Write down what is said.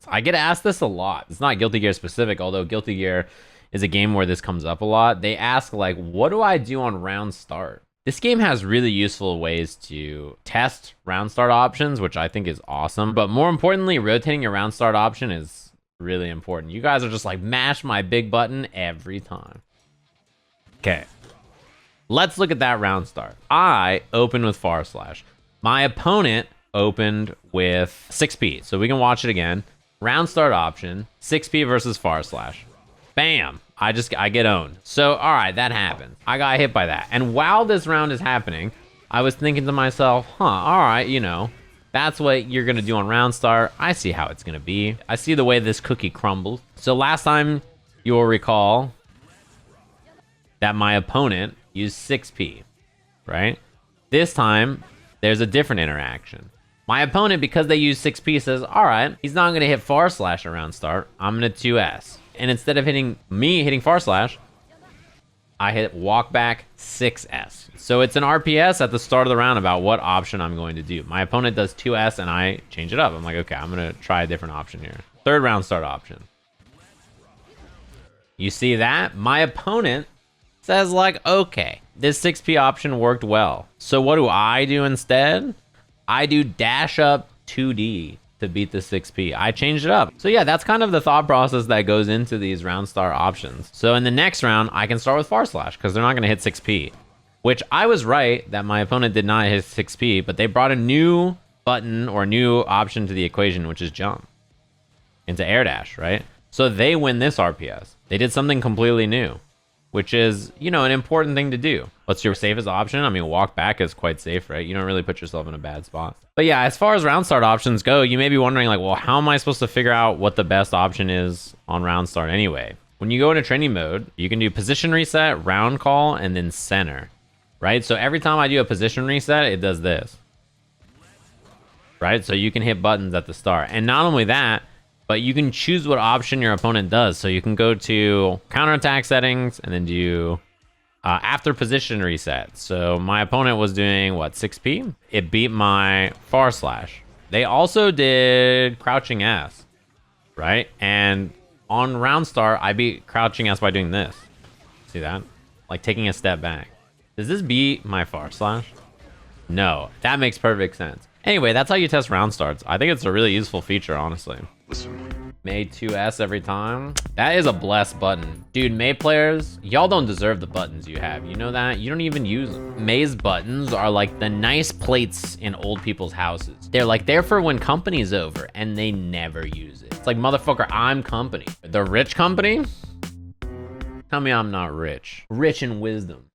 I get asked this a lot. It's not Guilty Gear specific, although Guilty Gear is a game where this comes up a lot. They ask like, what do I do on round start? This game has really useful ways to test round start options, which I think is awesome. But more importantly, rotating your round start option is really important. You guys are just like, mash my big button every time. Okay. Let's look at that round start. I opened with /. My opponent opened with 6p. So we can watch it again. Round start option, 6p versus /. Bam. I get owned. So, all right, that happened. I got hit by that. And while this round is happening, I was thinking to myself, all right, you know, that's what you're going to do on round start. I see how it's going to be. I see the way this cookie crumbles. So last time, you will recall that my opponent used 6p, right? This time, there's a different interaction. My opponent, because they use 6p, says, all right, he's not going to hit // around start. I'm going to 2s. And instead of hitting /, I hit walk back 6s. So it's an RPS at the start of the round about what option I'm going to do. My opponent does 2s and I change it up. I'm like, okay, I'm going to try a different option here. Third round start option. You see that? My opponent says like, okay, this 6p option worked well. So what do I do instead? I do dash up 2D to beat the 6p. I changed it up. So yeah, that's kind of the thought process that goes into these round start options. So in the next round, I can start with // because they're not going to hit 6p, which I was right that my opponent did not hit 6p, but they brought a new button or new option to the equation, which is jump into air dash, right? So they win this RPS. They did something completely new, which is, you know, an important thing to do. What's your safest option? I mean, walk back is quite safe, right? You don't really put yourself in a bad spot. But yeah, as far as round start options go, you may be wondering like, well, how am I supposed to figure out what the best option is on round start anyway? When you go into training mode, you can do position reset, round call, and then center, right? So every time I do a position reset, it does this, right? So you can hit buttons at the start. And not only that, but you can choose what option your opponent does. So you can go to counterattack settings and then do after position reset. So my opponent was doing what, 6p? It beat my /. They also did crouching S, right? And on round start, I beat crouching S by doing this. See that? Like taking a step back. Does this beat my /? No, that makes perfect sense. Anyway, that's how you test round starts. I think it's a really useful feature, honestly. Made 2s every time. That is a blessed button. Dude, May players, y'all don't deserve the buttons you have. You know that? You don't even use them. May's buttons are like the nice plates in old people's houses. They're like there for when company's over and they never use it. It's like, motherfucker, I'm company. The rich company? Tell me I'm not rich. Rich in wisdom.